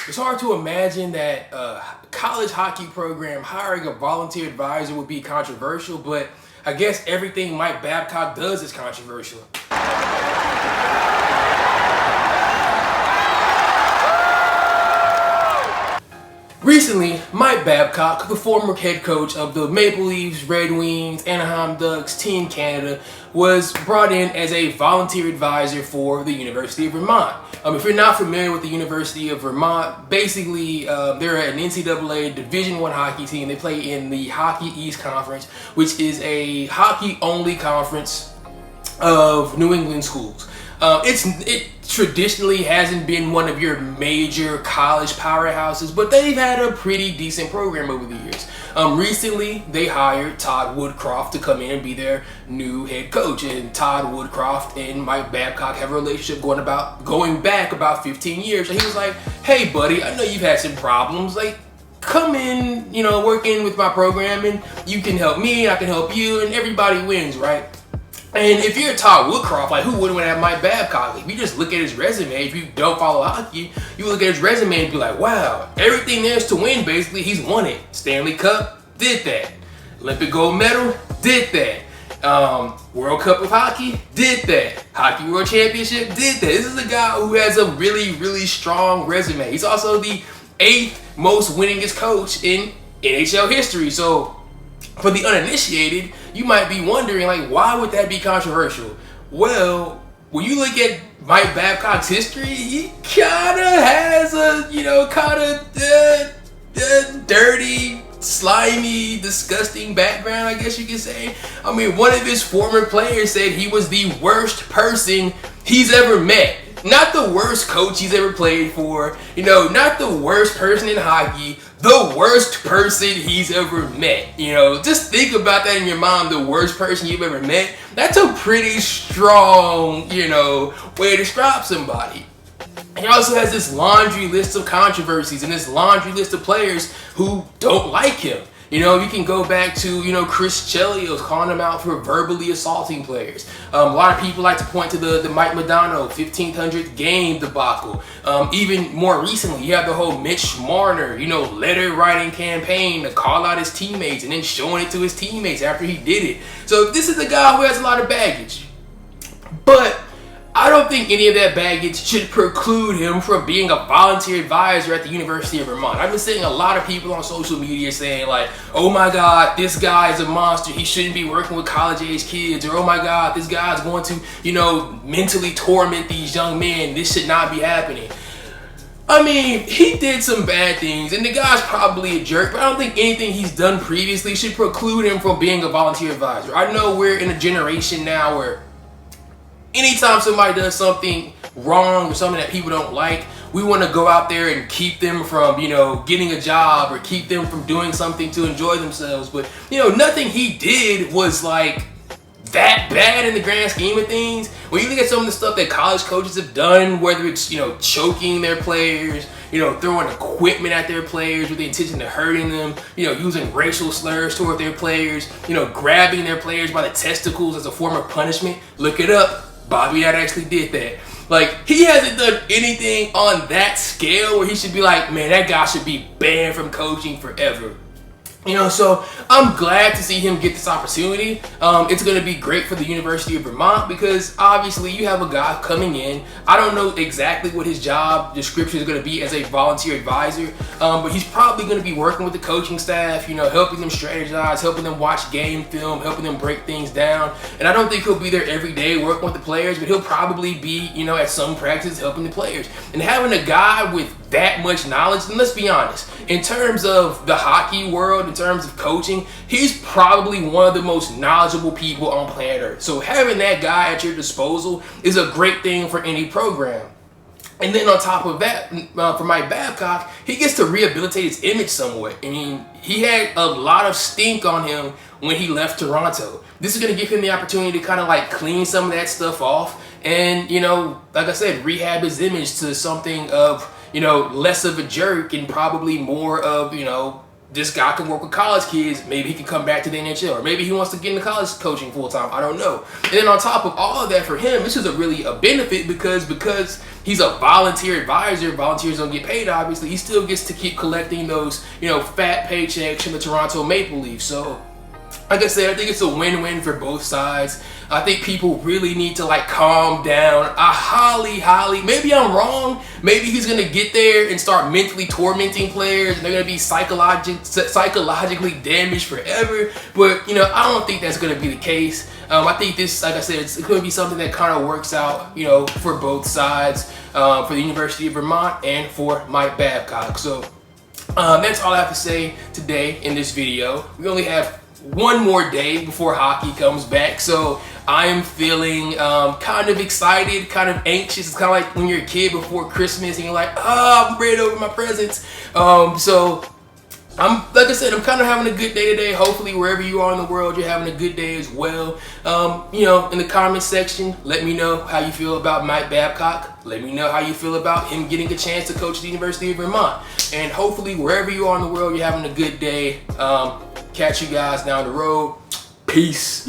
It's hard to imagine that a college hockey program hiring a volunteer advisor would be controversial, but I guess everything Mike Babcock does is controversial. Recently, Mike Babcock, the former head coach of the Maple Leafs, Red Wings, Anaheim Ducks, Team Canada, was brought in as a volunteer advisor for the University of Vermont. If you're not familiar with the University of Vermont, basically they're an NCAA Division I hockey team. They play in the Hockey East Conference, which is a hockey-only conference of New England schools. It traditionally hasn't been one of your major college powerhouses, but they've had a pretty decent program over the years. Recently, they hired Todd Woodcroft to come in and be their new head coach, and Todd Woodcroft and Mike Babcock have a relationship going back about 15 years. And he was like, "Hey, buddy, I know you've had some problems. Like, come in, work in with my program, and you can help me, I can help you, and everybody wins, right?" And if you're Todd Woodcroft, like, who wouldn't want to have Mike Babcock? Like, if you just look at his resume, if you don't follow hockey, you look at his resume and be like, wow, everything there's to win, basically, he's won it. Stanley Cup, did that. Olympic gold medal, did that. World Cup of Hockey, did that. Hockey World Championship, did that. This is a guy who has a really, really strong resume. He's also the 8th most winningest coach in NHL history. So, for the uninitiated, you might be wondering, like, why would that be controversial? Well, when you look at Mike Babcock's history, he kind of has a, dirty, slimy, disgusting background, I guess you could say. I mean, one of his former players said he was the worst person he's ever met. Not the worst coach he's ever played for, not the worst person in hockey, the worst person he's ever met. Just think about that in your mind, the worst person you've ever met. That's a pretty strong, way to describe somebody. He also has this laundry list of controversies and this laundry list of players who don't like him. You can go back to, Chris Chelios calling him out for verbally assaulting players. A lot of people like to point to the Mike Modano 1500th game debacle. Even more recently, you have the whole Mitch Marner, letter writing campaign to call out his teammates and then showing it to his teammates after he did it. So this is a guy who has a lot of baggage. But I don't think any of that baggage should preclude him from being a volunteer advisor at the University of Vermont. I've been seeing a lot of people on social media saying, like, oh my God, this guy is a monster. He shouldn't be working with college-age kids. Or, oh my God, this guy is going to, mentally torment these young men. This should not be happening. I mean, he did some bad things, and the guy's probably a jerk, but I don't think anything he's done previously should preclude him from being a volunteer advisor. I know we're in a generation now where anytime somebody does something wrong or something that people don't like, we want to go out there and keep them from, getting a job or keep them from doing something to enjoy themselves. But, nothing he did was like that bad in the grand scheme of things. When you look at some of the stuff that college coaches have done, whether it's, choking their players, throwing equipment at their players with the intention of hurting them, using racial slurs toward their players, grabbing their players by the testicles as a form of punishment, look it up. Bobby Knight actually did that. Like, he hasn't done anything on that scale where he should be like, man, that guy should be banned from coaching forever. So I'm glad to see him get this opportunity. It's going to be great for the University of Vermont because obviously you have a guy coming in. I don't know exactly what his job description is going to be as a volunteer advisor, but he's probably going to be working with the coaching staff, helping them strategize, helping them watch game film, helping them break things down. And I don't think he'll be there every day working with the players, but he'll probably be, at some practice helping the players. And having a guy with that much knowledge, and let's be honest, in terms of the hockey world, in terms of coaching, he's probably one of the most knowledgeable people on planet Earth. So having that guy at your disposal is a great thing for any program. And then on top of that, for Mike Babcock, he gets to rehabilitate his image somewhat. I mean, he had a lot of stink on him when he left Toronto. This is going to give him the opportunity to kind of like clean some of that stuff off and, like I said, rehab his image to something of, less of a jerk and probably more of, this guy can work with college kids. Maybe he can come back to the NHL, or maybe he wants to get into college coaching full time. I don't know. And then on top of all of that, for him, this is really a benefit because he's a volunteer advisor. Volunteers don't get paid, obviously. He still gets to keep collecting those, fat paychecks from the Toronto Maple Leafs. So, like I said, I think it's a win-win for both sides. I think people really need to calm down. I highly, maybe I'm wrong. Maybe he's gonna get there and start mentally tormenting players, and they're gonna be psychologically damaged forever. But I don't think that's gonna be the case. I think this, like I said, it's gonna be something that kind of works out, for both sides, for the University of Vermont and for Mike Babcock. So that's all I have to say today in this video. We only have one more day before hockey comes back, so I am feeling kind of excited, kind of anxious. It's kind of like when you're a kid before Christmas and you're like, I'm ready to open my presents. So like I said, I'm kind of having a good day today. Hopefully wherever you are in the world, you're having a good day as well. In the comments section, let me know how you feel about Mike Babcock. Let me know how you feel about him getting a chance to coach the University of Vermont. And hopefully wherever you are in the world, you're having a good day. Catch you guys down the road. Peace.